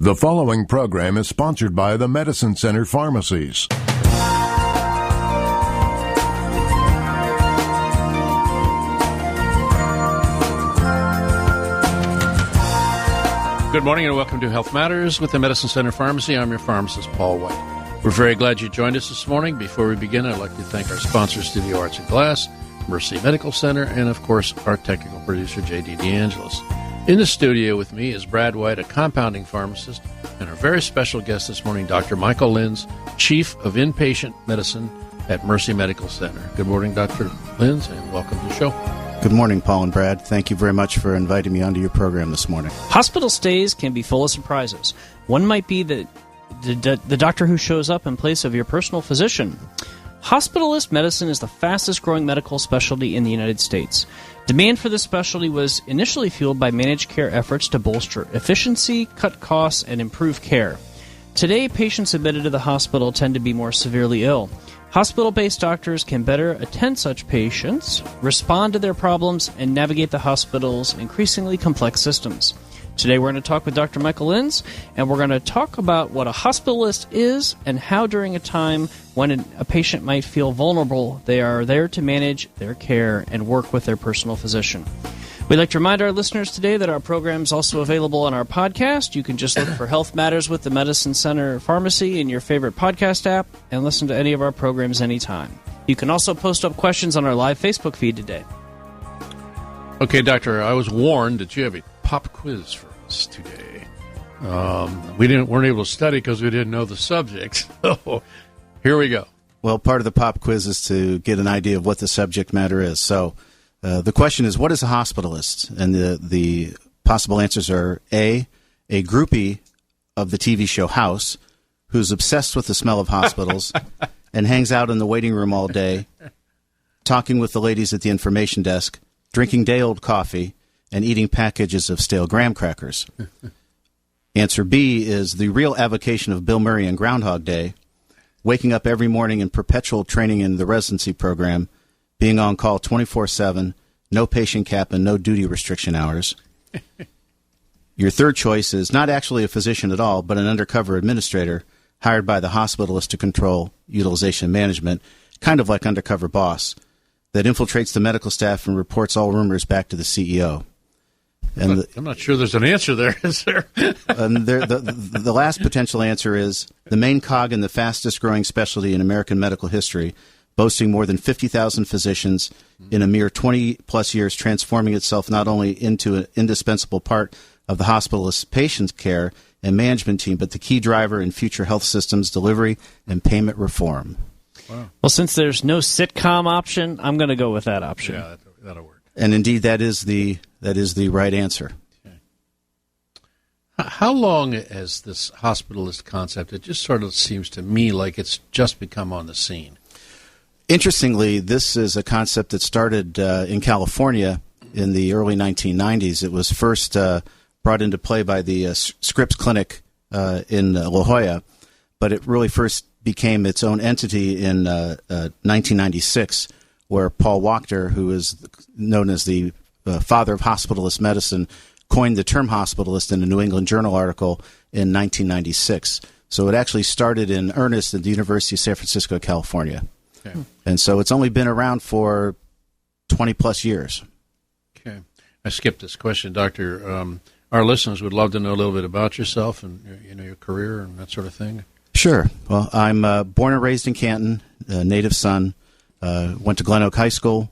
The following program is sponsored by the Medicine Center Pharmacies. Good morning and welcome to Health Matters with the Medicine Center Pharmacy. I'm your pharmacist, Paul White. We're very glad you joined us this morning. Before we begin, I'd like to thank our sponsors, Studio Arts and Glass, Mercy Medical Center, and, of course, our technical producer, J.D. DeAngelis. In the studio with me is Brad White, a compounding pharmacist, and our very special guest this morning, Dr. Michael Linz, Chief of Inpatient Medicine at Mercy Medical Center. Good morning, Dr. Linz, and welcome to the show. Good morning, Paul and Brad. Thank you very much for inviting me onto your program this morning. Hospital stays can be full of surprises. One might be the doctor who shows up in place of your personal physician. Hospitalist medicine is the fastest growing medical specialty in the United States. Demand for this specialty was initially fueled by managed care efforts to bolster efficiency, cut costs, and improve care. Today, patients admitted to the hospital tend to be more severely ill. Hospital-based doctors can better attend such patients, respond to their problems, and navigate the hospital's increasingly complex systems. Today we're going to talk with Dr. Michael Linz, and we're going to talk about what a hospitalist is and how during a time when a patient might feel vulnerable, they are there to manage their care and work with their personal physician. We'd like to remind our listeners today that our program is also available on our podcast. You can just look for Health Matters with the Medicine Center Pharmacy in your favorite podcast app and listen to any of our programs anytime. You can also post up questions on our live Facebook feed today. Okay, Doctor, I was warned that you have a pop quiz for us today. We weren't able to study because we didn't know the subject. So here we go. Well, part of the pop quiz is to get an idea of what the subject matter is. So the question is, what is a hospitalist? And the possible answers are A groupie of the TV show House, who's obsessed with the smell of hospitals and hangs out in the waiting room all day, talking with the ladies at the information desk, drinking day-old coffee, and eating packages of stale graham crackers. Answer B is the real avocation of Bill Murray in Groundhog Day, waking up every morning in perpetual training in the residency program, being on call 24/7, no patient cap, and no duty restriction hours. Your third choice is not actually a physician at all, but an undercover administrator hired by the hospitalist to control utilization management, kind of like undercover boss, that infiltrates the medical staff and reports all rumors back to the CEO. And I'm not sure there's an answer there, is there? And the last potential answer is the main cog in the fastest-growing specialty in American medical history, boasting more than 50,000 physicians in a mere 20-plus years, transforming itself not only into an indispensable part of the hospitalist patient care and management team, but the key driver in future health systems delivery and payment reform. Wow. Well, since there's no sitcom option, I'm going to go with that option. Yeah, that'll work. And indeed, that is the right answer. Okay. How long has this hospitalist concept, it just sort of seems to me like it's just become on the scene? Interestingly, this is a concept that started in California in the early 1990s. It was first brought into play by the Scripps Clinic in La Jolla, but it really first became its own entity in 1996, where Paul Wachter, who is known as the father of hospitalist medicine, coined the term hospitalist in a New England Journal article in 1996. So it actually started in earnest at the University of San Francisco, California. Okay. And so it's only been around for 20-plus years. Okay. I skipped this question, Doctor. Our listeners would love to know a little bit about yourself and your career and that sort of thing. Sure. Well, I'm born and raised in Canton, a native son. Went to Glen Oak High School.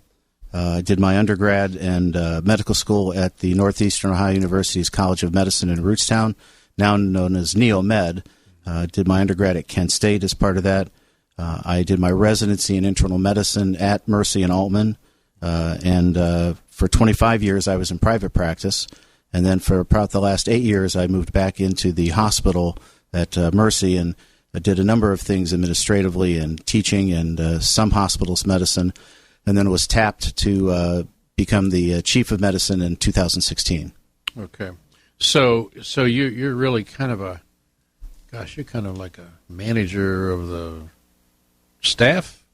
Did my undergrad and medical school at the Northeastern Ohio University's College of Medicine in Rootstown, now known as NeoMed. Did my undergrad at Kent State as part of that. I did my residency in internal medicine at Mercy in Altman. And for 25 years, I was in private practice. And then for about the last 8 years, I moved back into the hospital at Mercy, and I did a number of things administratively and teaching and some hospitalist medicine, and then was tapped to become the chief of medicine in 2016. Okay. So you're really kind of you're kind of like a manager of the staff?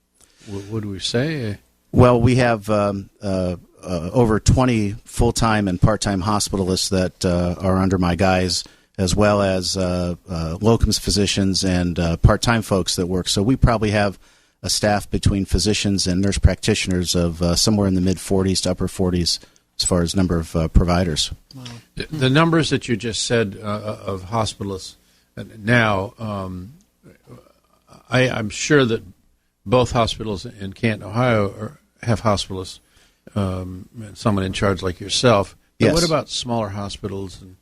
What do we say? Well, we have over 20 full-time and part-time hospitalists that are under my guise as well as locums physicians and part-time folks that work. So we probably have a staff between physicians and nurse practitioners of somewhere in the mid-40s to upper 40s as far as number of providers. Wow. The numbers that you just said of hospitalists now, I'm sure that both hospitals in Canton, Ohio, have hospitalists, someone in charge like yourself. But yes. What about smaller hospitals? And,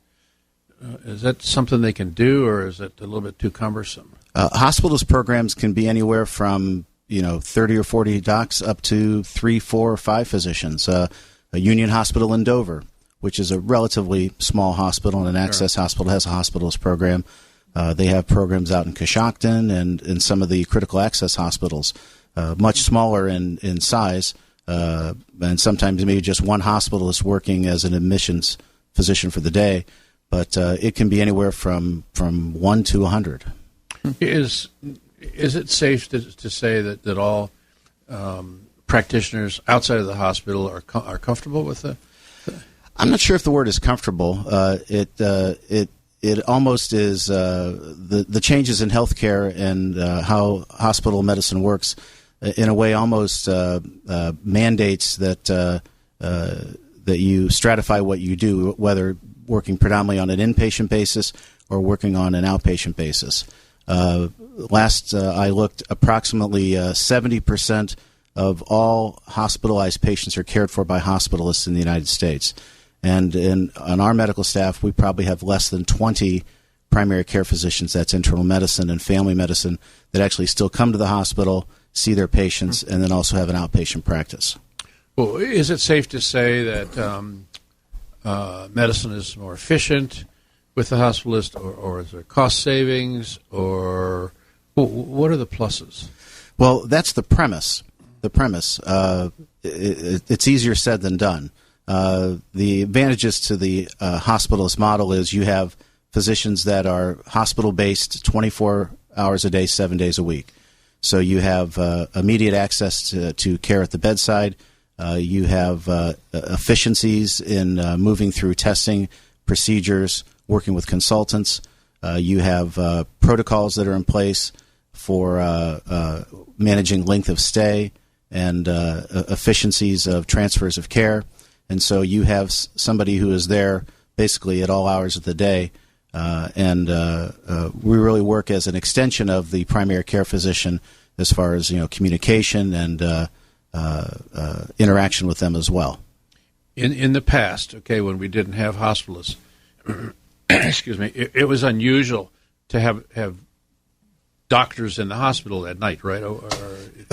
is that something they can do, or is it a little bit too cumbersome? Hospitalist programs can be anywhere from 30 or 40 docs up to 3, 4, or 5 physicians. A Union Hospital in Dover, which is a relatively small hospital and an access hospital, has a hospitalist program. They have programs out in Coshocton and in some of the critical access hospitals, much smaller in size, and sometimes maybe just one hospitalist working as an admissions physician for the day. But it can be anywhere from 1 to 100. Is it safe to say that all practitioners outside of the hospital are comfortable with the? I'm not sure if the word is comfortable. It almost is the changes in healthcare and how hospital medicine works. In a way, almost mandates that you stratify what you do, whether working predominantly on an inpatient basis or working on an outpatient basis. Last I looked, approximately 70% of all hospitalized patients are cared for by hospitalists in the United States. And on our medical staff, we probably have less than 20 primary care physicians, that's internal medicine and family medicine, that actually still come to the hospital, see their patients, and then also have an outpatient practice. Well, is it safe to say that medicine is more efficient with the hospitalist, or is there cost savings, or what are the pluses? Well, that's the premise. It's easier said than done. The advantages to the hospitalist model is you have physicians that are hospital-based 24 hours a day, 7 days a week. So you have immediate access to care at the bedside. You have efficiencies in moving through testing, procedures, working with consultants. You have protocols that are in place for managing length of stay and efficiencies of transfers of care. And so you have somebody who is there basically at all hours of the day. And we really work as an extension of the primary care physician as far as communication and interaction with them as well. In the past, when we didn't have hospitalists, excuse me, it was unusual to have doctors in the hospital at night, right?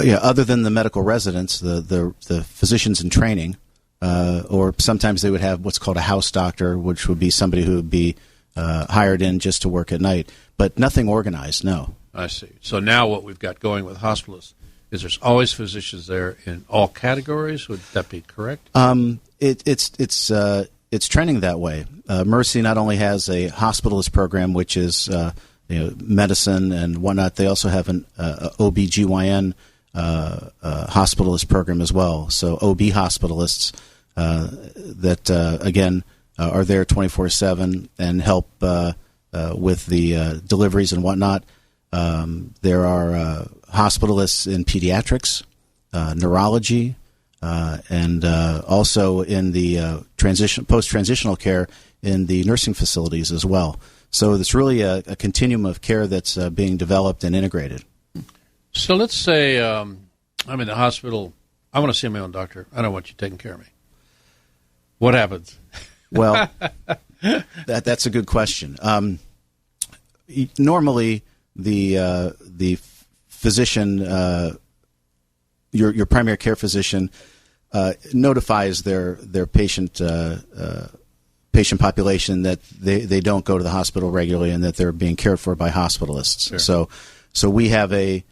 Yeah, other than the medical residents, the physicians in training, or sometimes they would have what's called a house doctor, which would be somebody who would be hired in just to work at night, but nothing organized, no. I see. So now what we've got going with hospitalists is there's always physicians there in all categories. Would that be correct? It's trending that way. Mercy not only has a hospitalist program, which is medicine and whatnot. They also have an OB/GYN hospitalist program as well. So OB hospitalists that again are there 24/7 and help with the deliveries and whatnot. There are hospitalists in pediatrics, neurology, and also in the post-transitional care in the nursing facilities as well. So it's really a continuum of care that's being developed and integrated. So let's say I'm in the hospital. I want to see my own doctor. I don't want you taking care of me. What happens? Well, that's a good question. Normally, the physician, your primary care physician, notifies their patient population that they don't go to the hospital regularly and that they're being cared for by hospitalists. Sure. So we have a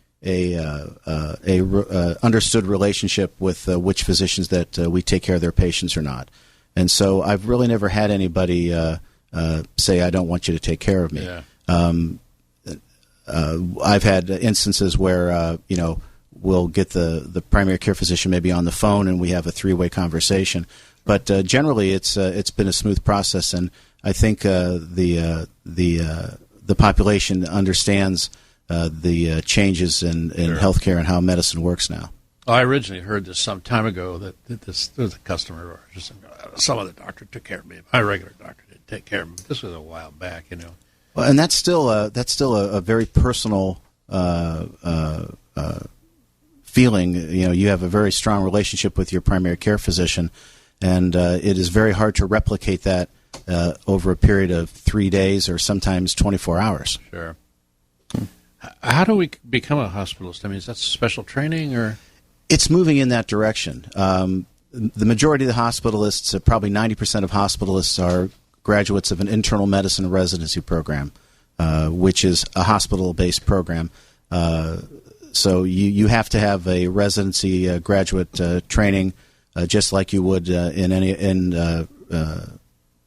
understood relationship with which physicians that we take care of their patients or not. And so I've really never had anybody say, I don't want you to take care of me. Yeah. I've had instances where, we'll get the primary care physician maybe on the phone and we have a three-way conversation. But generally, it's been a smooth process, and I think the population understands the changes in healthcare and how medicine works now. I originally heard this some time ago that there was a customer or just some other doctor took care of me. My regular doctor didn't take care of me. This was a while back, you know. Well, and that's still a very personal feeling. You know, you have a very strong relationship with your primary care physician, and it is very hard to replicate that over a period of 3 days or sometimes 24 hours. Sure. How do we become a hospitalist? I mean, is that special training or? It's moving in that direction. The majority of the hospitalists, probably 90% of hospitalists, are graduates of an internal medicine residency program, which is a hospital-based program. So you have to have a residency graduate training, just like you would in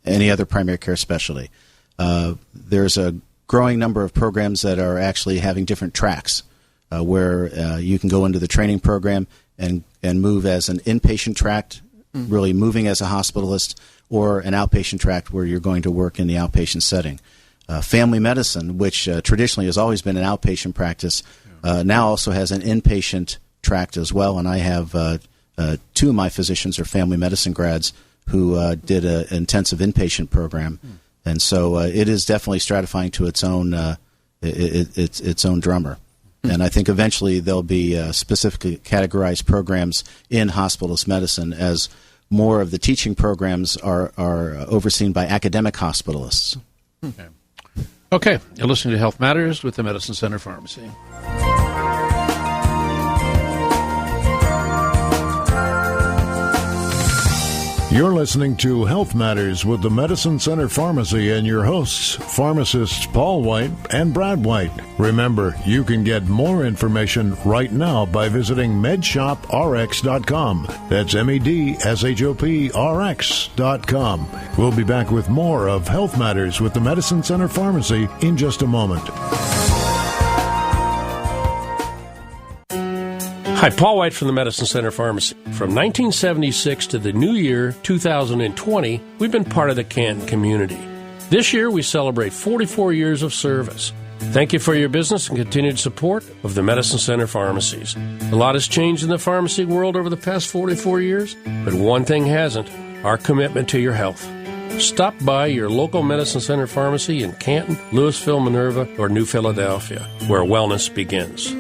any other primary care specialty. There's a growing number of programs that are actually having different tracks, where you can go into the training program and move as an inpatient tract, really moving as a hospitalist, or an outpatient tract where you're going to work in the outpatient setting. Family medicine, which traditionally has always been an outpatient practice, now also has an inpatient tract as well. And I have two of my physicians are family medicine grads who did an intensive inpatient program. And so it is definitely stratifying to its own drummer. And I think eventually there'll be specifically categorized programs in hospitalist medicine as more of the teaching programs are overseen by academic hospitalists. Okay. You're listening to Health Matters with the Medicine Center Pharmacy. You're listening to Health Matters with the Medicine Center Pharmacy and your hosts, pharmacists Paul White and Brad White. Remember, you can get more information right now by visiting medshoprx.com. That's medshop.rx.com. We'll be back with more of Health Matters with the Medicine Center Pharmacy in just a moment. Hi, Paul White from the Medicine Center Pharmacy. From 1976 to the new year, 2020, we've been part of the Canton community. This year, we celebrate 44 years of service. Thank you for your business and continued support of the Medicine Center Pharmacies. A lot has changed in the pharmacy world over the past 44 years, but one thing hasn't: our commitment to your health. Stop by your local Medicine Center Pharmacy in Canton, Louisville, Minerva, or New Philadelphia, where wellness begins.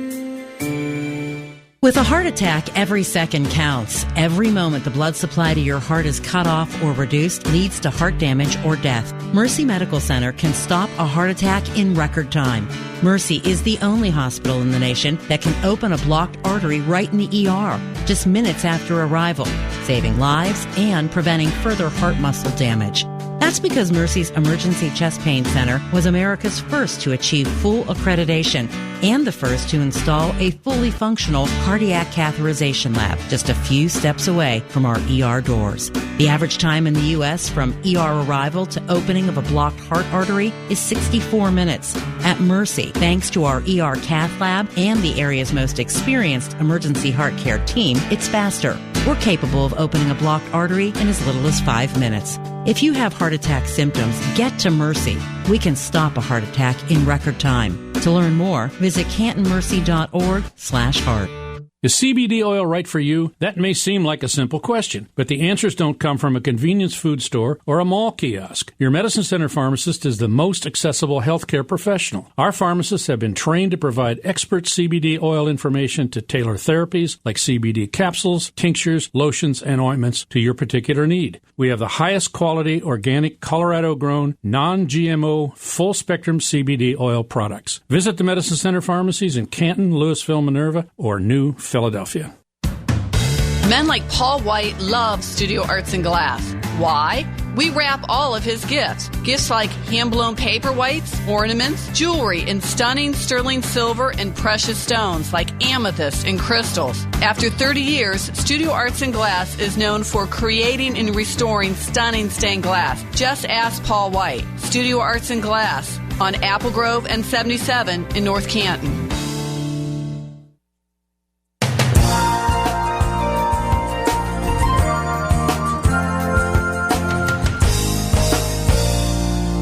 With a heart attack, every second counts. Every moment the blood supply to your heart is cut off or reduced leads to heart damage or death. Mercy Medical Center can stop a heart attack in record time. Mercy is the only hospital in the nation that can open a blocked artery right in the ER, just minutes after arrival, saving lives and preventing further heart muscle damage. That's because Mercy's Emergency Chest Pain Center was America's first to achieve full accreditation and the first to install a fully functional cardiac catheterization lab just a few steps away from our ER doors. The average time in the U.S. from ER arrival to opening of a blocked heart artery is 64 minutes. At Mercy, thanks to our ER cath lab and the area's most experienced emergency heart care team, it's faster. We're capable of opening a blocked artery in as little as 5 minutes. If you have heart attack symptoms, get to Mercy. We can stop a heart attack in record time. To learn more, visit cantonmercy.org/heart. Is CBD oil right for you? That may seem like a simple question, but the answers don't come from a convenience food store or a mall kiosk. Your Medicine Center pharmacist is the most accessible healthcare professional. Our pharmacists have been trained to provide expert CBD oil information to tailor therapies like CBD capsules, tinctures, lotions, and ointments to your particular need. We have the highest quality, organic, Colorado-grown, non-GMO, full-spectrum CBD oil products. Visit the Medicine Center pharmacies in Canton, Louisville, Minerva, or New Philadelphia. Men like Paul White love Studio Arts and Glass. Why? We wrap all of his gifts. Gifts like hand-blown paper whites, ornaments, jewelry in stunning sterling silver and precious stones like amethyst and crystals. After 30 years, Studio Arts and Glass is known for creating and restoring stunning stained glass. Just ask Paul White. Studio Arts and Glass on Apple Grove and 77 in North Canton.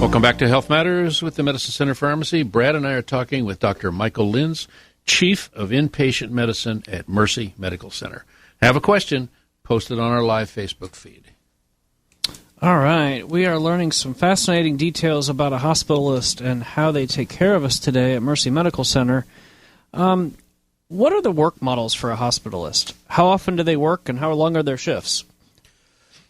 Welcome back to Health Matters with the Medicine Center Pharmacy. Brad and I are talking with Dr. Michael Linz, Chief of Inpatient Medicine at Mercy Medical Center. Have a question? Post it on our live Facebook feed. All right. We are learning some fascinating details about a hospitalist and how they take care of us today at Mercy Medical Center. What are the work models for a hospitalist? How often do they work, and how long are their shifts?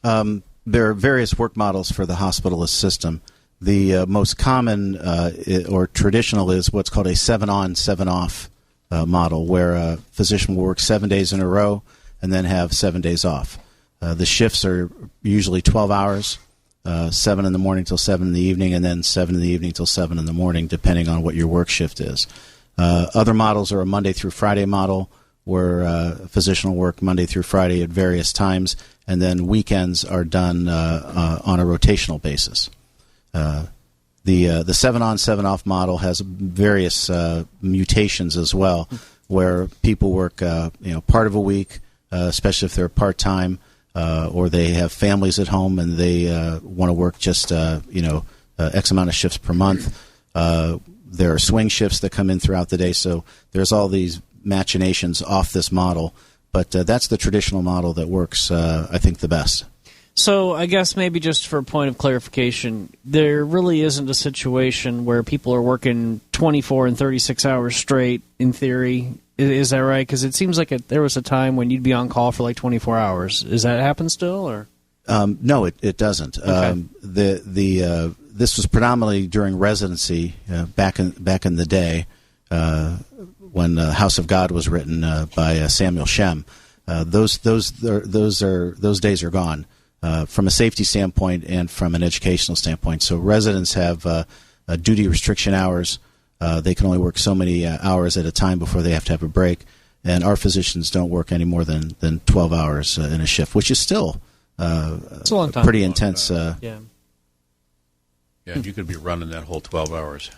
There are various work models for the hospitalist system. The most common or traditional is what's called a 7-on, 7-off model, where a physician will work 7 days in a row and then have 7 days off. The shifts are usually 12 hours, 7 in the morning till 7 in the evening, and then 7 in the evening till 7 in the morning, depending on what your work shift is. Other models are a Monday through Friday model, where a physician will work Monday through Friday at various times, and then weekends are done on a rotational basis. The 7-on, 7-off model has various mutations as well, where people work part of a week, especially if they're part-time, or they have families at home and they want to work just X amount of shifts per month. There are swing shifts that come in throughout the day, so there's all these machinations off this model, but that's the traditional model that works, I think, the best. So I guess maybe just for a point of clarification, there really isn't a situation where people are working 24 and 36 hours straight, in theory. Is that right? Because it seems like there was a time when you'd be on call for like 24 hours. Does that happen still? Or no, it doesn't. Okay. This was predominantly during residency back in the day when House of God was written by Samuel Shem. Those days are gone. From a safety standpoint and from an educational standpoint. So residents have duty restriction hours. They can only work so many hours at a time before they have to have a break. And our physicians don't work any more than 12 hours in a shift, which is still it's a long time. Pretty intense. Yeah, you could be running that whole 12 hours.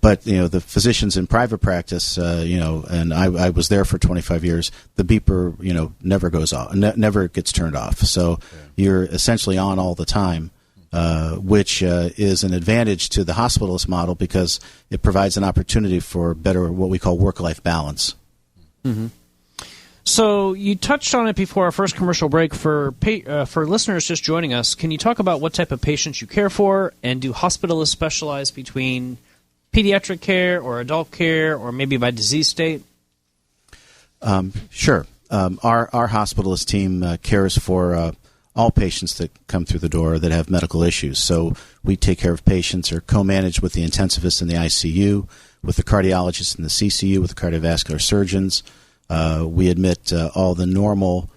But the physicians in private practice, and I was there for 25 years. The beeper, never goes off, never gets turned off. So you're essentially on all the time, which is an advantage to the hospitalist model because it provides an opportunity for better what we call work-life balance. Mm-hmm. So you touched on it before our first commercial break. For listeners just joining us, can you talk about what type of patients you care for, and do hospitalists specialize between pediatric care or adult care, or maybe by disease state? Sure. Our hospitalist team cares for all patients that come through the door that have medical issues. So we take care of patients or co-manage with the intensivist in the ICU, with the cardiologist in the CCU, with the cardiovascular surgeons. We admit all the normal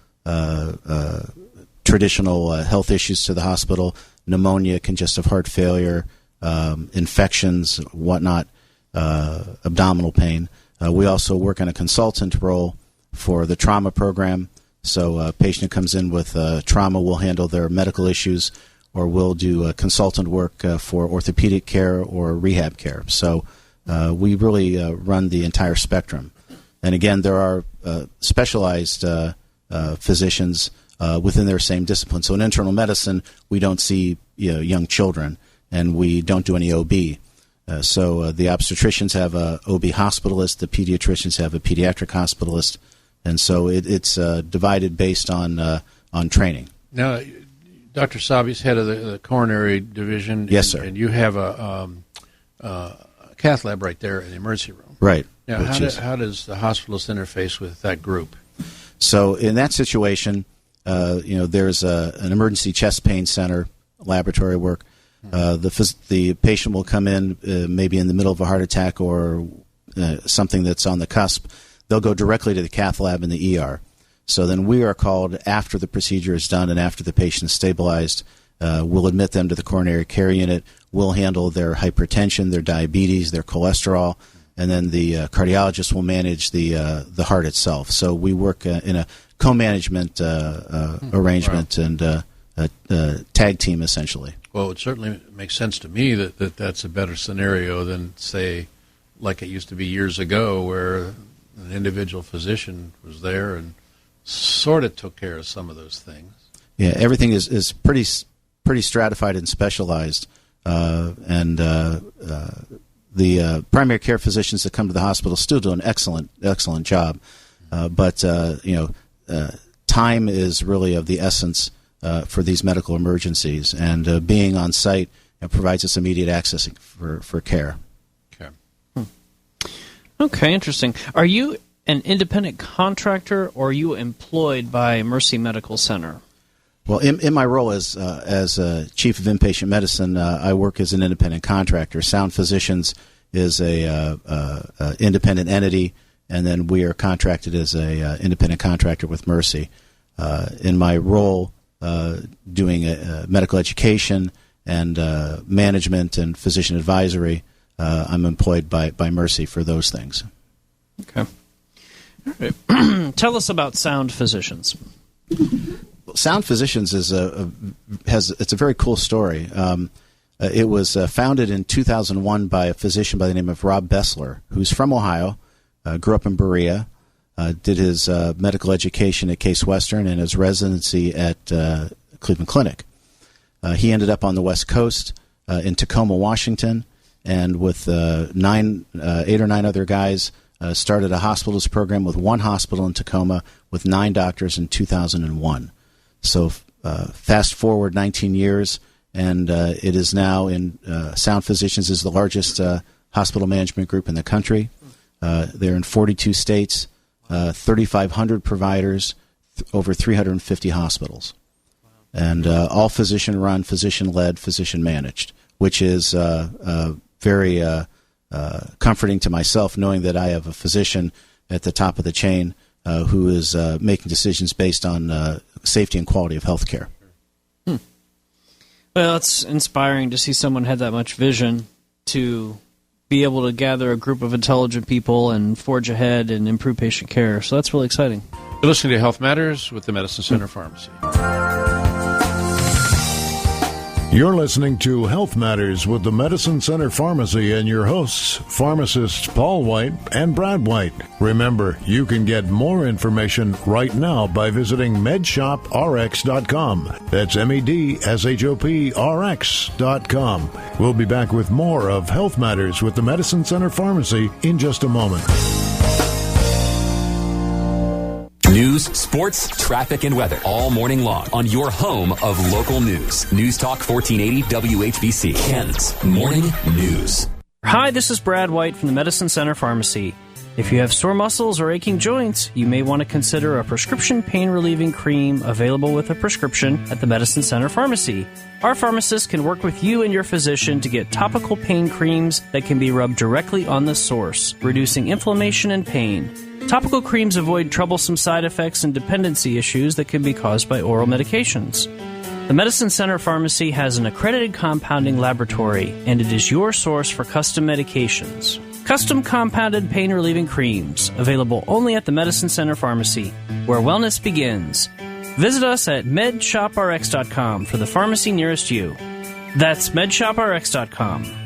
traditional health issues to the hospital: pneumonia, congestive heart failure, infections, whatnot, abdominal pain. We also work in a consultant role for the trauma program. So a patient who comes in with trauma, will handle their medical issues, or we'll do consultant work for orthopedic care or rehab care. So we really run the entire spectrum. And again, there are specialized physicians within their same discipline. So in internal medicine, we don't see young children, and we don't do any OB. So the obstetricians have a OB hospitalist, the pediatricians have a pediatric hospitalist, and so it's divided based on training. Now, Dr. Sabi's head of the coronary division. Yes, sir. And you have a cath lab right there in the emergency room. Right. Now, how does the hospitalist interface with that group? So in that situation, there's an emergency chest pain center, laboratory work. The patient will come in maybe in the middle of a heart attack or something that's on the cusp. They'll go directly to the cath lab in the ER. So then we are called after the procedure is done and after the patient is stabilized. We'll admit them to the coronary care unit. We'll handle their hypertension, their diabetes, their cholesterol, and then the cardiologist will manage the heart itself. So we work in a co-management arrangement and tag team, essentially. Well, it certainly makes sense to me that that's a better scenario than, say, like it used to be years ago, where an individual physician was there and sort of took care of some of those things. Yeah, everything is pretty stratified and specialized. and the primary care physicians that come to the hospital still do an excellent job. But time is really of the essence for these medical emergencies, and being on site provides us immediate access for care. Okay, interesting. Are you an independent contractor, or are you employed by Mercy Medical Center? Well, in my role as chief of inpatient medicine, I work as an independent contractor. Sound Physicians is a independent entity, and then we are contracted as a independent contractor with Mercy. In my role, doing medical education and management and physician advisory, I'm employed by Mercy for those things. Okay. All right. Tell us about Sound Physicians. Sound Physicians it's a very cool story. It was founded in 2001 by a physician by the name of Rob Bessler, who's from Ohio, grew up in Berea, did his medical education at Case Western and his residency at Cleveland Clinic. He ended up on the West Coast in Tacoma, Washington, and with 8 or 9 other guys, started a hospitalist program with one hospital in Tacoma with 9 doctors in 2001. So fast forward 19 years, and it is now in Sound Physicians is the largest hospital management group in the country. They're in 42 states, 3,500 providers, over 350 hospitals. And all physician-run, physician-led, physician-managed, which is very comforting to myself, knowing that I have a physician at the top of the chain who is making decisions based on safety and quality of health care. Well, it's inspiring to see someone have that much vision to be able to gather a group of intelligent people and forge ahead and improve patient care. So that's really exciting. You're listening to Health Matters with the Medicine Center Pharmacy. You're listening to Health Matters with the Medicine Center Pharmacy and your hosts, pharmacists Paul White and Brad White. Remember, you can get more information right now by visiting medshoprx.com. That's medshop.rx.com. We'll be back with more of Health Matters with the Medicine Center Pharmacy in just a moment. News, sports, traffic, and weather all morning long on your home of local news. News Talk 1480 WHBC, Kent's Morning News. Hi, this is Brad White from the Medicine Center Pharmacy. If you have sore muscles or aching joints, you may want to consider a prescription pain-relieving cream available with a prescription at the Medicine Center Pharmacy. Our pharmacists can work with you and your physician to get topical pain creams that can be rubbed directly on the source, reducing inflammation and pain. Topical creams avoid troublesome side effects and dependency issues that can be caused by oral medications. The Medicine Center Pharmacy has an accredited compounding laboratory, and it is your source for custom medications. Custom compounded pain-relieving creams, available only at the Medicine Center Pharmacy, where wellness begins. Visit us at medshoprx.com for the pharmacy nearest you. That's medshoprx.com.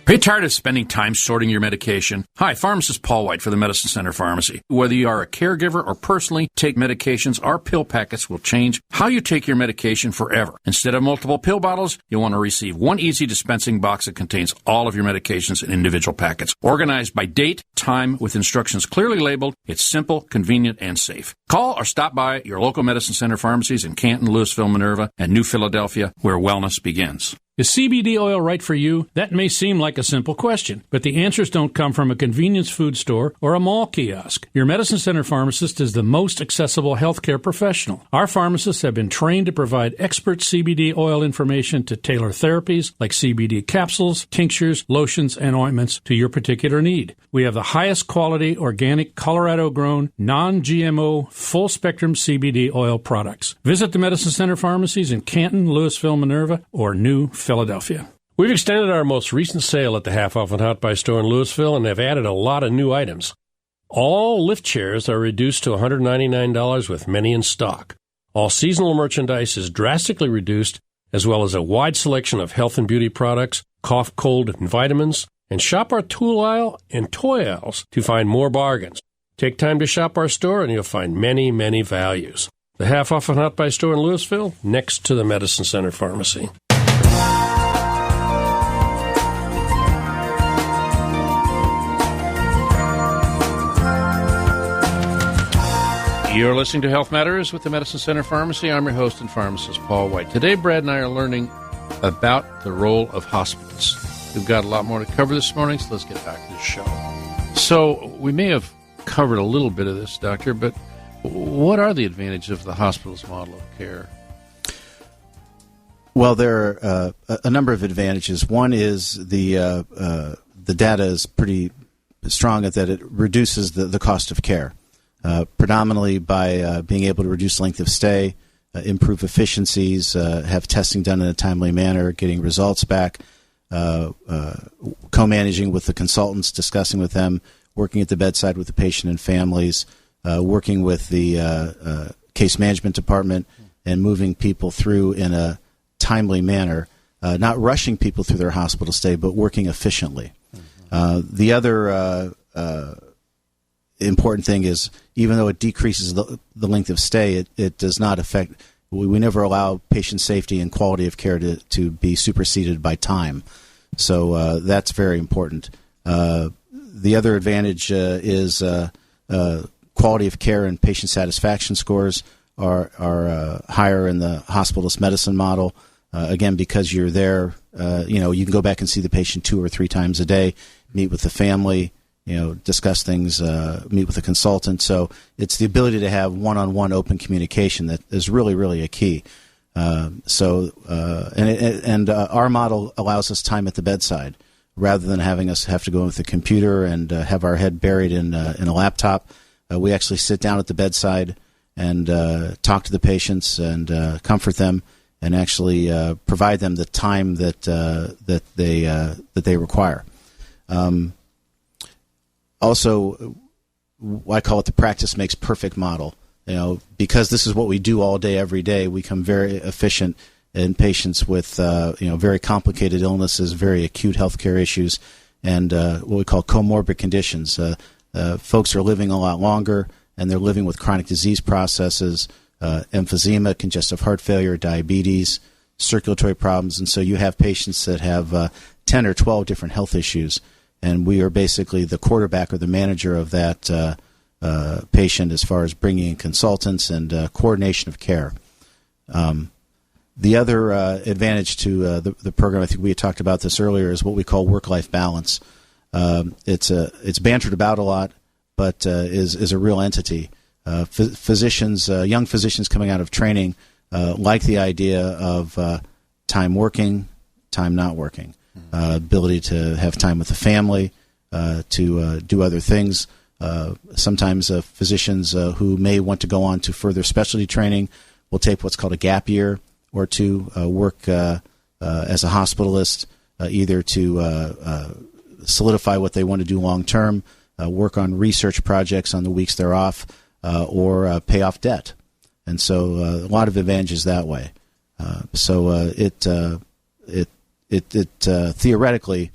Are you tired of spending time sorting your medication? Hi, pharmacist Paul White for the Medicine Center Pharmacy. Whether you are a caregiver or personally take medications, our pill packets will change how you take your medication forever. Instead of multiple pill bottles, you'll want to receive one easy dispensing box that contains all of your medications in individual packets. Organized by date, time, with instructions clearly labeled, it's simple, convenient, and safe. Call or stop by your local Medicine Center pharmacies in Canton, Louisville, Minerva, and New Philadelphia, where wellness begins. Is CBD oil right for you? That may seem like a simple question, but the answers don't come from a convenience food store or a mall kiosk. Your Medicine Center pharmacist is the most accessible healthcare professional. Our pharmacists have been trained to provide expert CBD oil information to tailor therapies like CBD capsules, tinctures, lotions, and ointments to your particular need. We have the highest quality, organic, Colorado-grown, non-GMO, full-spectrum CBD oil products. Visit the Medicine Center pharmacies in Canton, Louisville, Minerva, or New Philadelphia. We've extended our most recent sale at the Half Off and Hot Buy store in Louisville and have added a lot of new items. All lift chairs are reduced to $199 with many in stock. All seasonal merchandise is drastically reduced, as well as a wide selection of health and beauty products, cough, cold, and vitamins. And shop our tool aisle and toy aisles to find more bargains. Take time to shop our store and you'll find many, many values. The Half Off and Hot Buy store in Louisville, next to the Medicine Center Pharmacy. You're listening to Health Matters with the Medicine Center Pharmacy. I'm your host and pharmacist, Paul White. Today, Brad and I are learning about the role of hospitalists. We've got a lot more to cover this morning, so let's get back to the show. So we may have covered a little bit of this, Doctor, but what are the advantages of the hospitalist model of care? Well, there are a number of advantages. One is the data is pretty strong at that it reduces the cost of care. Predominantly by being able to reduce length of stay, improve efficiencies, have testing done in a timely manner, getting results back, co-managing with the consultants, discussing with them, working at the bedside with the patient and families, working with the case management department, and moving people through in a timely manner, not rushing people through their hospital stay, but working efficiently. The other important thing is, even though it decreases the length of stay, it does not affect. We never allow patient safety and quality of care to be superseded by time. So that's very important. The other advantage is quality of care and patient satisfaction scores are higher in the hospitalist medicine model. Again, because you're there, you can go back and see the patient 2 or 3 times a day, meet with the family, discuss things, meet with a consultant. So it's the ability to have one-on-one open communication that is really, really a key. Our model allows us time at the bedside rather than having us have to go in with a computer and have our head buried in a laptop. We actually sit down at the bedside and talk to the patients and comfort them and actually provide them the time that they require. Also, I call it the practice makes perfect model. Because this is what we do all day, every day, we become very efficient in patients with very complicated illnesses, very acute healthcare issues, and what we call comorbid conditions. Folks are living a lot longer, and they're living with chronic disease processes, emphysema, congestive heart failure, diabetes, circulatory problems, and so you have patients that have 10 or 12 different health issues. And we are basically the quarterback or the manager of that patient as far as bringing in consultants and coordination of care. The other advantage to the program, I think we had talked about this earlier, is what we call work-life balance. It's bantered about a lot, but is a real entity. Physicians, young physicians coming out of training, like the idea of time working, time not working. Ability to have time with the family, to do other things. Sometimes physicians who may want to go on to further specialty training will take what's called a gap year or two, work as a hospitalist, either to solidify what they want to do long term, work on research projects on the weeks they're off, or pay off debt. And so a lot of advantages that way. It theoretically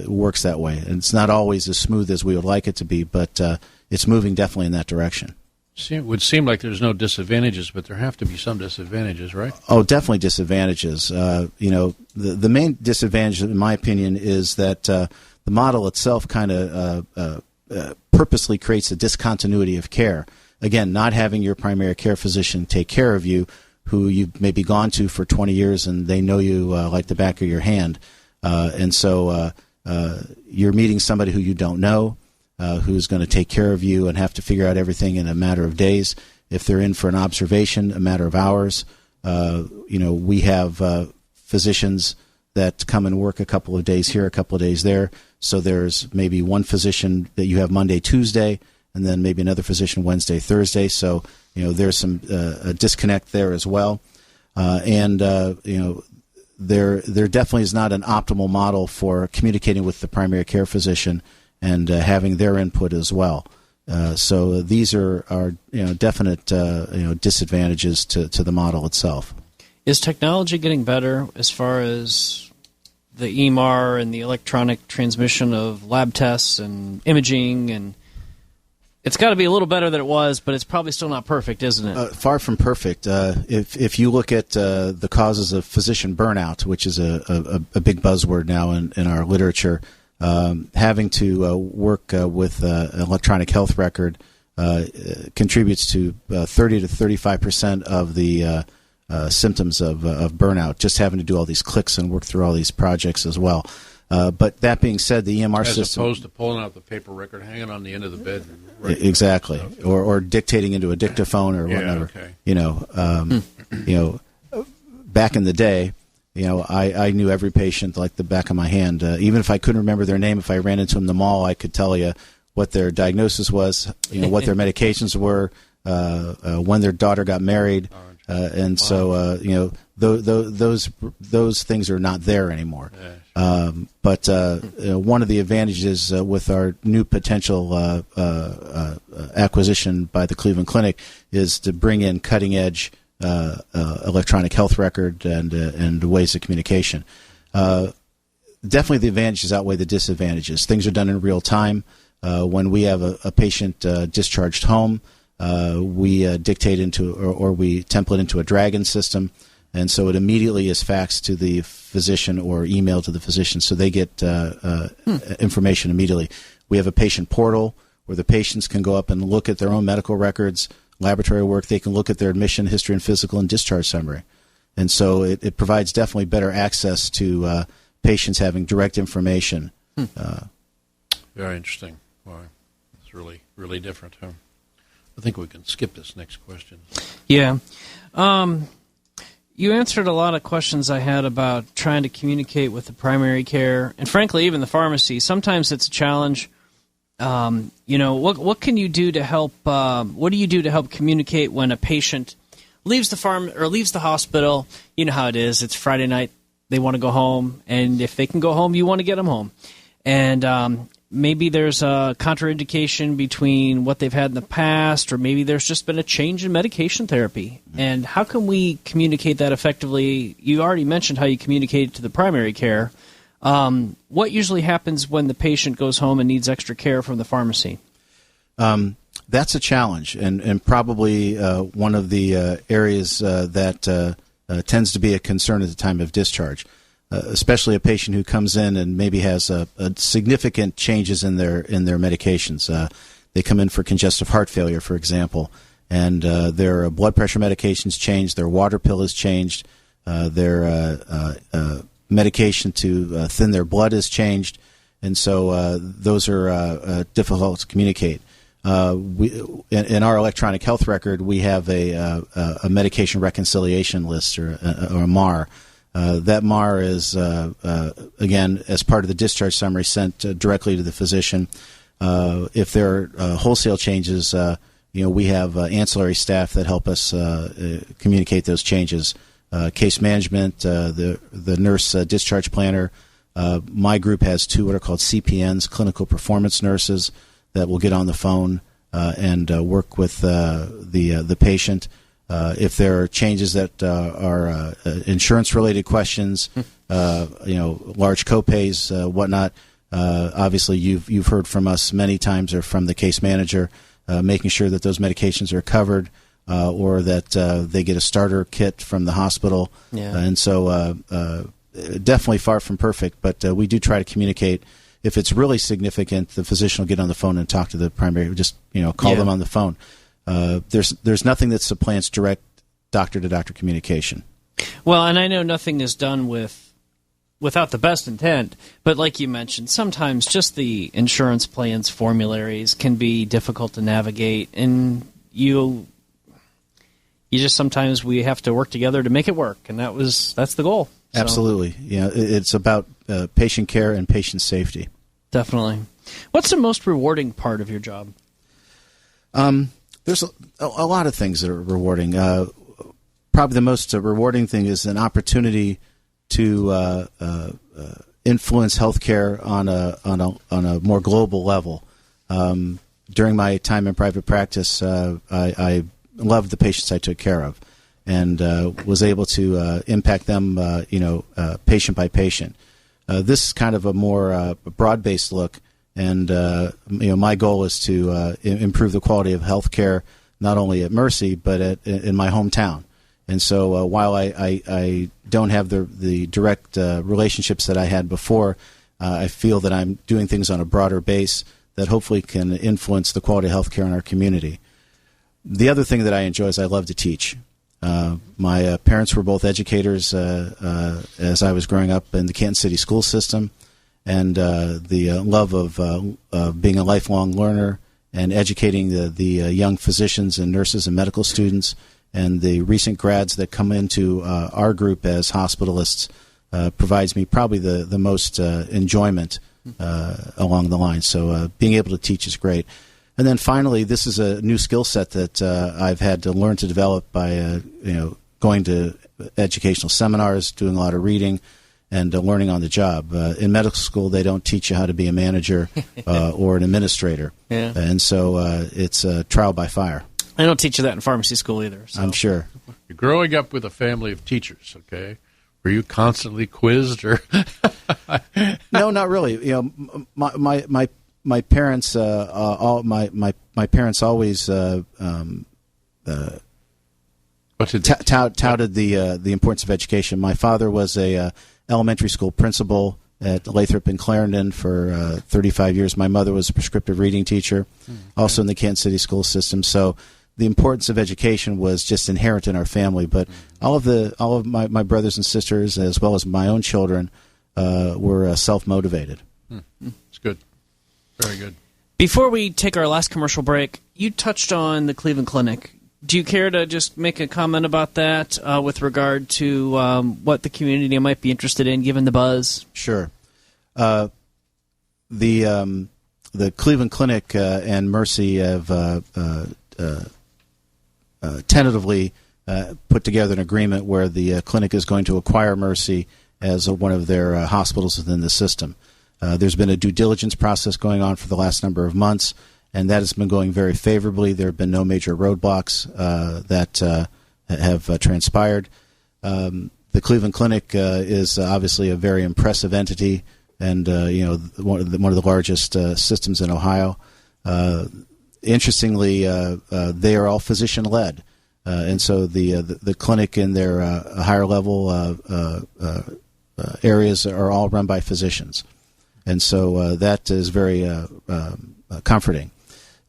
works that way. And it's not always as smooth as we would like it to be, but it's moving definitely in that direction. It would seem like there's no disadvantages, but there have to be some disadvantages, right? Oh, definitely disadvantages. The main disadvantage, in my opinion, is that the model itself kind of purposely creates a discontinuity of care. Again, not having your primary care physician take care of you, who you've maybe gone to for 20 years and they know you like the back of your hand. And so you're meeting somebody who you don't know, who's going to take care of you and have to figure out everything in a matter of days. If they're in for an observation, a matter of hours. We have physicians that come and work a couple of days here, a couple of days there. So there's maybe one physician that you have Monday, Tuesday, and then maybe another physician Wednesday, Thursday. So there's some a disconnect there as well, there definitely is not an optimal model for communicating with the primary care physician and having their input as well. So these are definite disadvantages to the model itself. Is technology getting better as far as the EMR and the electronic transmission of lab tests and imaging and It's got to be a little better than it was, but it's probably still not perfect, isn't it? Far from perfect. If you look at the causes of physician burnout, which is a big buzzword now in our literature, having to work with an electronic health record contributes to 30 to 35% of the symptoms of burnout, just having to do all these clicks and work through all these projects as well. But that being said, the EMR system... As opposed to pulling out the paper record, hanging on the end of the bed. Exactly. Or dictating into a dictaphone or whatever. Okay. Back in the day, I knew every patient like the back of my hand. Even if I couldn't remember their name, if I ran into them in the mall, I could tell you what their diagnosis was, what their medications were, when their daughter got married. And so, those things are not there anymore. But one of the advantages with our new potential acquisition by the Cleveland Clinic is to bring in cutting-edge electronic health record and ways of communication. Definitely the advantages outweigh the disadvantages. Things are done in real time. When we have a patient discharged home, we dictate into or we template into a Dragon system, and so it immediately is faxed to the physician or emailed to the physician, so they get information immediately. We have a patient portal where the patients can go up and look at their own medical records, laboratory work. They can look at their admission history and physical and discharge summary. And so it provides definitely better access to patients having direct information. Very interesting. Wow. It's really, really different, huh? I think we can skip this next question. Yeah. You answered a lot of questions I had about trying to communicate with the primary care and, frankly, even the pharmacy. Sometimes it's a challenge. What can you do to help? What do you do to help communicate when a patient leaves the farm or leaves the hospital? You know how it is. It's Friday night. They want to go home, and if they can go home, you want to get them home. And maybe there's a contraindication between what they've had in the past, or maybe there's just been a change in medication therapy. And how can we communicate that effectively? You already mentioned how you communicate to the primary care. What usually happens when the patient goes home and needs extra care from the pharmacy? That's a challenge, and probably one of the areas that tends to be a concern at the time of discharge. Especially a patient who comes in and maybe has significant changes in their medications. They come in for congestive heart failure, for example, and their blood pressure medications changed, their water pill has changed, their medication to thin their blood has changed, and so those are difficult to communicate. In our electronic health record, we have a medication reconciliation list or a MAR. That MAR is, again, as part of the discharge summary, sent directly to the physician. If there are wholesale changes, we have ancillary staff that help us communicate those changes. Case management, the nurse discharge planner. My group has two what are called CPNs, clinical performance nurses, that will get on the phone and work with the patient. If there are changes that are insurance-related questions, large copays, whatnot, obviously you've heard from us many times or from the case manager, making sure that those medications are covered or that they get a starter kit from the hospital. Yeah. And so definitely far from perfect, but we do try to communicate. If it's really significant, the physician will get on the phone and talk to the primary, just call them on the phone. There's nothing that supplants direct doctor-to-doctor communication. Well, and I know nothing is done without the best intent, but like you mentioned, sometimes just the insurance plans formularies can be difficult to navigate, and you just sometimes we have to work together to make it work, and that's the goal. So. Absolutely. Yeah, it's about patient care and patient safety. Definitely. What's the most rewarding part of your job? There's a lot of things that are rewarding. Probably the most rewarding thing is an opportunity to influence healthcare on a more global level. During my time in private practice, I loved the patients I took care of, and was able to impact them, patient by patient. This is kind of a more broad-based look, And my goal is to improve the quality of health care, not only at Mercy, but in my hometown. And so while I don't have the direct relationships that I had before, I feel that I'm doing things on a broader base that hopefully can influence the quality of health care in our community. The other thing that I enjoy is I love to teach. My parents were both educators as I was growing up in the Kansas City school system, and the love of being a lifelong learner and educating the young physicians and nurses and medical students and the recent grads that come into our group as hospitalists provides me probably the most enjoyment along the line. So being able to teach is great. And then finally, this is a new skill set that I've had to learn to develop by going to educational seminars, doing a lot of reading, and learning on the job. In medical school, they don't teach you how to be a manager or an administrator. Yeah. And so it's trial by fire. I don't teach you that in pharmacy school either. So. I'm sure. You're growing up with a family of teachers, okay? Were you constantly quizzed, or? No, not really. My parents, my parents always touted the importance of education. My father was a elementary school principal at Lathrop and Clarendon for 35 years. My mother was a prescriptive reading teacher, also in the Kansas City school system. So the importance of education was just inherent in our family. But all of my brothers and sisters, as well as my own children, were self-motivated. It's good. Very good. Before we take our last commercial break, you touched on the Cleveland Clinic. Do you care to just make a comment about that with regard to what the community might be interested in, given the buzz? Sure. The Cleveland Clinic and Mercy have tentatively put together an agreement where the clinic is going to acquire Mercy as one of their hospitals within the system. There's been a due diligence process going on for the last number of months, and that has been going very favorably. There have been no major roadblocks that have transpired. The Cleveland Clinic is obviously a very impressive entity, and one of the largest systems in Ohio. Interestingly, they are all physician-led, and so the clinic in their higher level areas are all run by physicians. And so that is very comforting.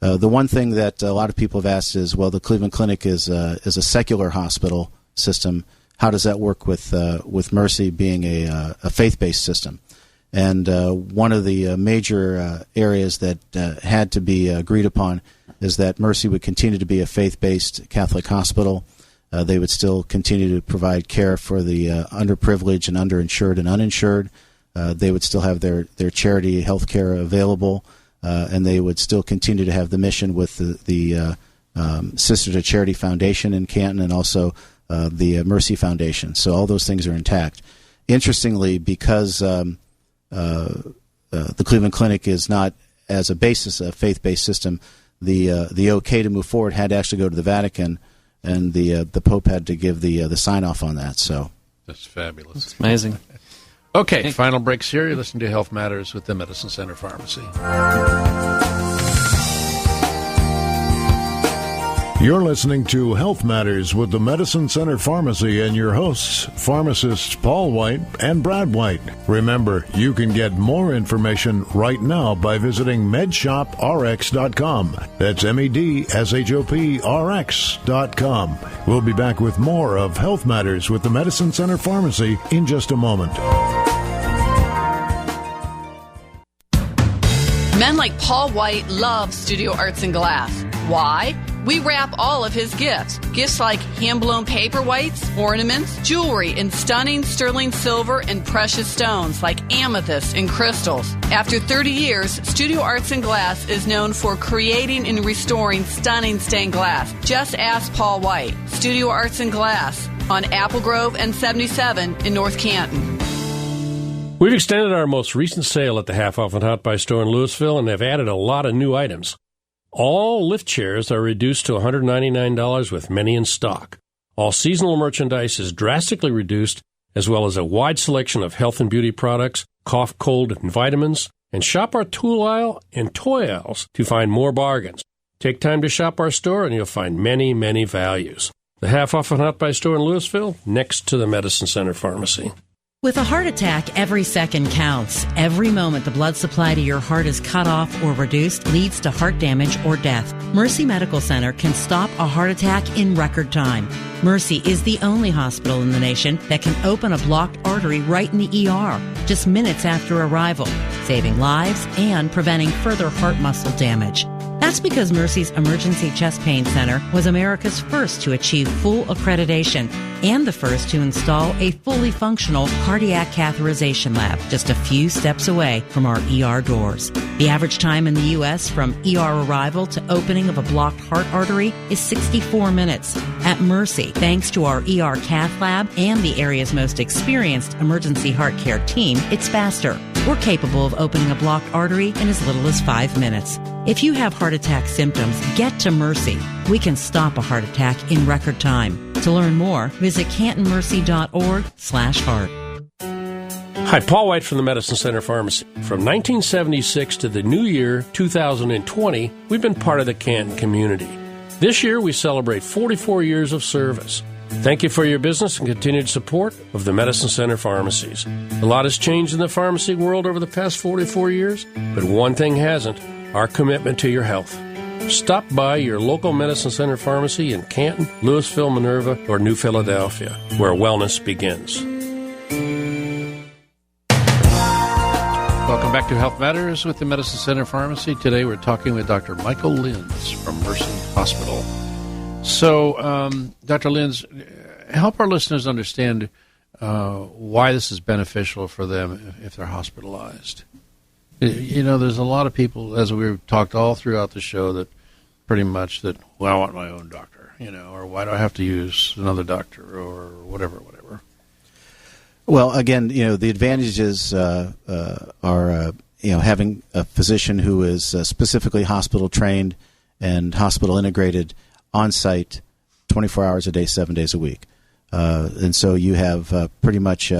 The one thing that a lot of people have asked is, well, the Cleveland Clinic is a secular hospital system. How does that work with Mercy being a faith-based system? And one of the major areas that had to be agreed upon is that Mercy would continue to be a faith-based Catholic hospital. They would still continue to provide care for the underprivileged and underinsured and uninsured. They would still have their charity health care available, and they would still continue to have the mission with the Sister to Charity Foundation in Canton and also the Mercy Foundation. So all those things are intact. Interestingly, because the Cleveland Clinic is not, as a basis, a faith-based system, the okay to move forward had to actually go to the Vatican, and the Pope had to give the sign-off on that. So that's fabulous. That's amazing. Okay, final breaks here. You're listening to Health Matters with the Medicine Center Pharmacy. You're listening to Health Matters with the Medicine Center Pharmacy and your hosts, pharmacists Paul White and Brad White. Remember, you can get more information right now by visiting medshoprx.com. That's medshop.rx.com. We'll be back with more of Health Matters with the Medicine Center Pharmacy in just a moment. Men like Paul White love Studio Arts and Glass. Why? We wrap all of his gifts. Gifts like hand-blown paperweights, ornaments, jewelry in stunning sterling silver and precious stones like amethyst and crystals. After 30 years, Studio Arts and Glass is known for creating and restoring stunning stained glass. Just ask Paul White. Studio Arts and Glass on Apple Grove and 77 in North Canton. We've extended our most recent sale at the Half Off and Hot Buy store in Louisville and have added a lot of new items. All lift chairs are reduced to $199 with many in stock. All seasonal merchandise is drastically reduced, as well as a wide selection of health and beauty products, cough, cold, and vitamins. And shop our tool aisle and toy aisles to find more bargains. Take time to shop our store and you'll find many, many values. The Half Off and Hot Buy store in Louisville, next to the Medicine Center Pharmacy. With a heart attack, every second counts. Every moment the blood supply to your heart is cut off or reduced leads to heart damage or death. Mercy Medical Center can stop a heart attack in record time. Mercy is the only hospital in the nation that can open a blocked artery right in the ER, just minutes after arrival, saving lives and preventing further heart muscle damage. That's because Mercy's Emergency Chest Pain Center was America's first to achieve full accreditation and the first to install a fully functional cardiac catheterization lab just a few steps away from our ER doors. The average time in the U.S. from ER arrival to opening of a blocked heart artery is 64 minutes. At Mercy, thanks to our ER cath lab and the area's most experienced emergency heart care team, it's faster. We're capable of opening a blocked artery in as little as 5 minutes. If you have heart attack symptoms, get to Mercy. We can stop a heart attack in record time. To learn more, visit cantonmercy.org/heart. Hi, Paul White from the Medicine Center Pharmacy. From 1976 to the new year, 2020, we've been part of the Canton community. This year, we celebrate 44 years of service. Thank you for your business and continued support of the Medicine Center Pharmacies. A lot has changed in the pharmacy world over the past 44 years, but one thing hasn't: our commitment to your health. Stop by your local Medicine Center Pharmacy in Canton, Louisville, Minerva, or New Philadelphia, where wellness begins. Welcome back to Health Matters with the Medicine Center Pharmacy. Today we're talking with Dr. Michael Linz from Mercy Hospital. So, Dr. Linz, help our listeners understand why this is beneficial for them if they're hospitalized. You know, there's a lot of people, as we've talked all throughout the show, that pretty much that, well, I want my own doctor, you know, or why do I have to use another doctor, or whatever. Well, again, you know, the advantages are, you know, having a physician who is specifically hospital trained and hospital integrated on site 24 hours a day, 7 days a week. And so you have pretty much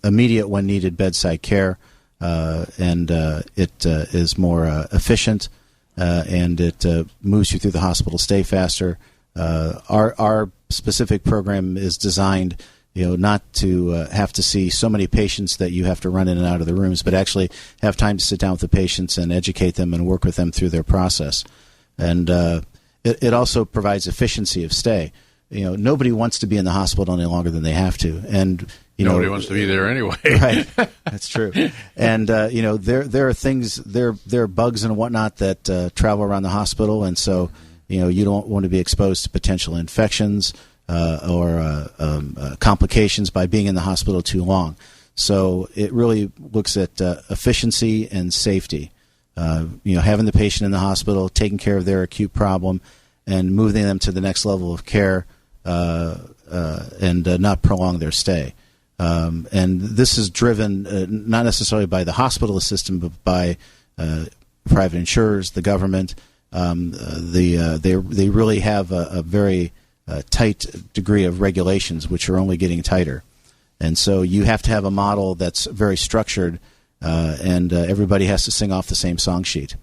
immediate when needed bedside care, and it is more efficient, and it moves you through the hospital stay faster. Our specific program is designed, you know, not to have to see so many patients that you have to run in and out of the rooms, but actually have time to sit down with the patients and educate them and work with them through their process. And it also provides efficiency of stay. You know, nobody wants to be in the hospital any longer than they have to, and nobody wants to be there anyway. Right, that's true. And you know, there are things, there are bugs and whatnot that travel around the hospital, and so you know, you don't want to be exposed to potential infections or complications by being in the hospital too long. So it really looks at efficiency and safety. You know, having the patient in the hospital, taking care of their acute problem, and moving them to the next level of care, and not prolong their stay. And this is driven not necessarily by the hospitalist system, but by private insurers, the government. They really have a very tight degree of regulations, which are only getting tighter. And so you have to have a model that's very structured, and everybody has to sing off the same song sheet.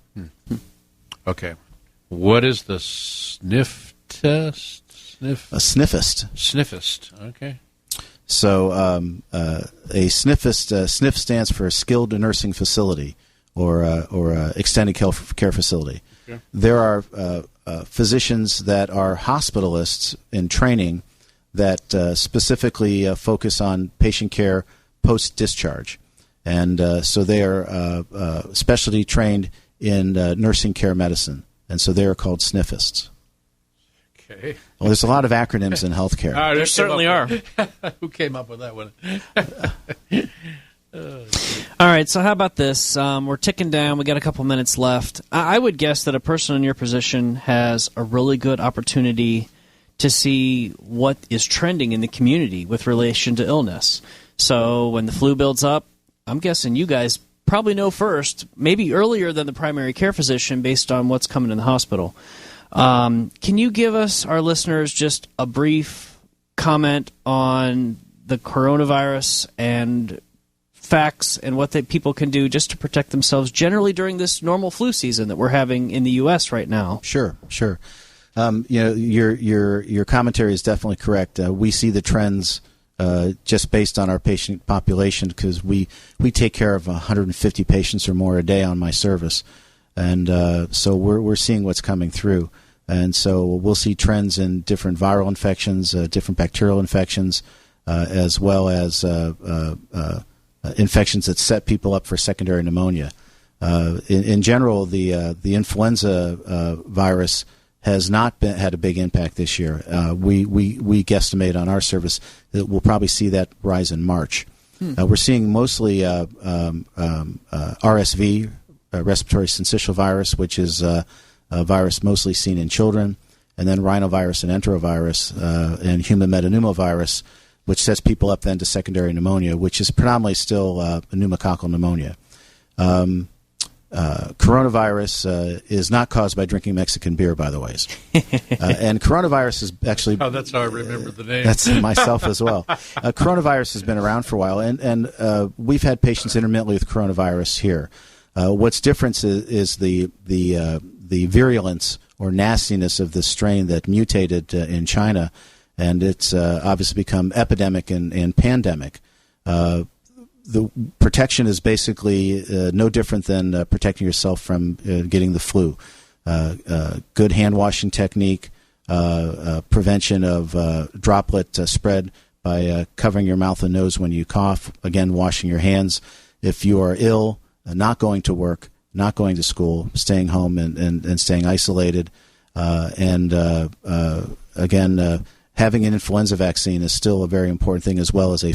Okay. What is the sniff test? A sniffist. Sniffist. Okay. So a sniffist, sniff stands for skilled nursing facility or extended care facility. Okay. There are physicians that are hospitalists in training that specifically focus on patient care post-discharge. And so they are specialty trained in nursing care medicine. And so they are called sniffists. Okay. Well, there's a lot of acronyms in healthcare. There certainly are. Who came up with that one? All right, so how about this? We're ticking down. We got a couple minutes left. I would guess that a person in your position has a really good opportunity to see what is trending in the community with relation to illness. So when the flu builds up, I'm guessing you guys probably know first, maybe earlier than the primary care physician based on what's coming in the hospital. Can you give us, our listeners, just a brief comment on the coronavirus and facts and what people can do just to protect themselves generally during this normal flu season that we're having in the U.S. right now. Sure. Your commentary is definitely correct. We see the trends just based on our patient population because we take care of 150 patients or more a day on my service, and so we're seeing what's coming through. And so we'll see trends in different viral infections, different bacterial infections, as well as infections that set people up for secondary pneumonia. In general, the influenza virus has not had a big impact this year. We guesstimate on our service that we'll probably see that rise in March. We're seeing mostly RSV, respiratory syncytial virus, which is a virus mostly seen in children, and then rhinovirus and enterovirus and human metapneumovirus, which sets people up then to secondary pneumonia, which is predominantly still pneumococcal pneumonia. Coronavirus is not caused by drinking Mexican beer, by the way. And coronavirus is actually... Oh, that's how I remember the name. That's myself as well. Coronavirus has been around for a while, and we've had patients intermittently with coronavirus here. What's different is the virulence or nastiness of this strain that mutated in China, and it's obviously become epidemic and pandemic. The protection is basically no different than protecting yourself from getting the flu. Good hand washing technique, prevention of droplet spread by covering your mouth and nose when you cough. Again, washing your hands. If you are ill, not going to work, not going to school, staying home and staying isolated, having an influenza vaccine is still a very important thing, as well as a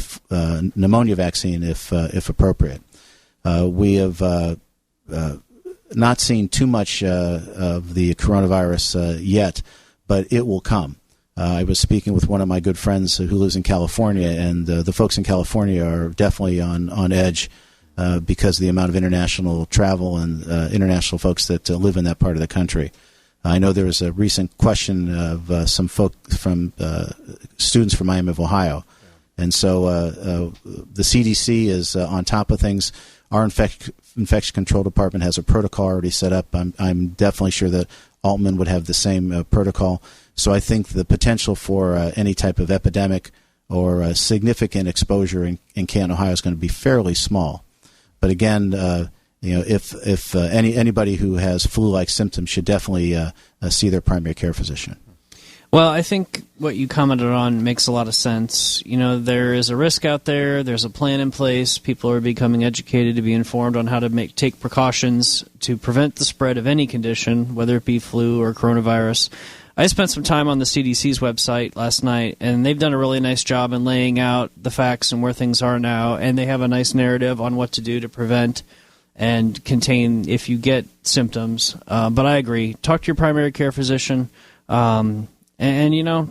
pneumonia vaccine if appropriate. We have not seen too much of the coronavirus yet, but it will come. I was speaking with one of my good friends who lives in California, and the folks in California are definitely on edge because of the amount of international travel and international folks that live in that part of the country. I know there was a recent question of some folk from students from Miami of Ohio. And so the CDC is on top of things. Our infection control department has a protocol already set up. I'm definitely sure that Altman would have the same protocol. So I think the potential for any type of epidemic or significant exposure in Canton, Ohio is going to be fairly small. But again, if anybody who has flu-like symptoms should definitely see their primary care physician. Well, I think what you commented on makes a lot of sense. There is a risk out there. There's a plan in place. People are becoming educated to be informed on how to take precautions to prevent the spread of any condition, whether it be flu or coronavirus. I spent some time on the CDC's website last night, and they've done a really nice job in laying out the facts and where things are now, and they have a nice narrative on what to do to prevent and contain if you get symptoms. But I agree. Talk to your primary care physician and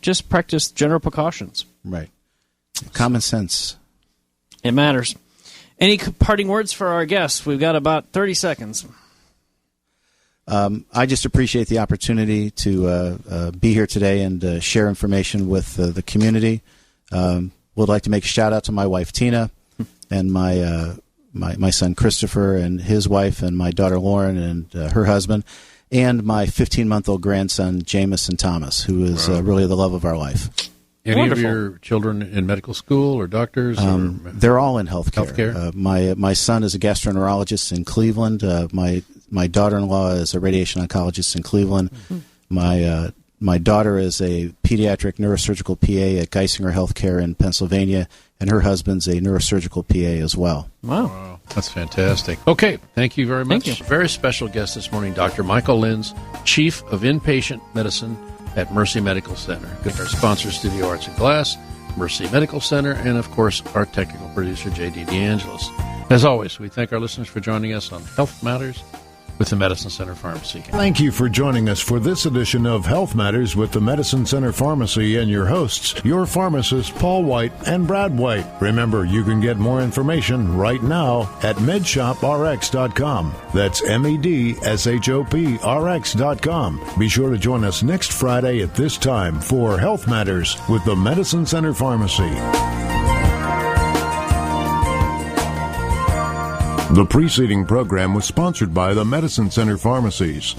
just practice general precautions. Right. Common sense. It matters. Any parting words for our guests? We've got about 30 seconds. I just appreciate the opportunity to be here today and share information with the community. Would like to make a shout out to my wife Tina and my son Christopher and his wife and my daughter Lauren and her husband and my 15-month-old grandson Jameson Thomas, who is really the love of our life. Any Wonderful. Of your children in medical school or doctors? They're all in healthcare. My son is a gastroenterologist in Cleveland. My daughter-in-law is a radiation oncologist in Cleveland. Mm-hmm. My daughter is a pediatric neurosurgical PA at Geisinger Healthcare in Pennsylvania, and her husband's a neurosurgical PA as well. Wow. That's fantastic. Okay, thank you very much. Thank you. Very special guest this morning, Dr. Michael Linz, Chief of Inpatient Medicine at Mercy Medical Center. Good. Our sponsors, Studio Arts and Glass, Mercy Medical Center, and, of course, our technical producer, J.D. DeAngelis. As always, we thank our listeners for joining us on Health Matters with the Medicine Center Pharmacy. Thank you for joining us for this edition of Health Matters with the Medicine Center Pharmacy and your hosts, your pharmacists Paul White and Brad White. Remember, you can get more information right now at medshoprx.com. That's medshop.rx.com. Be sure to join us next Friday at this time for Health Matters with the Medicine Center Pharmacy. The preceding program was sponsored by the Medicine Center Pharmacies.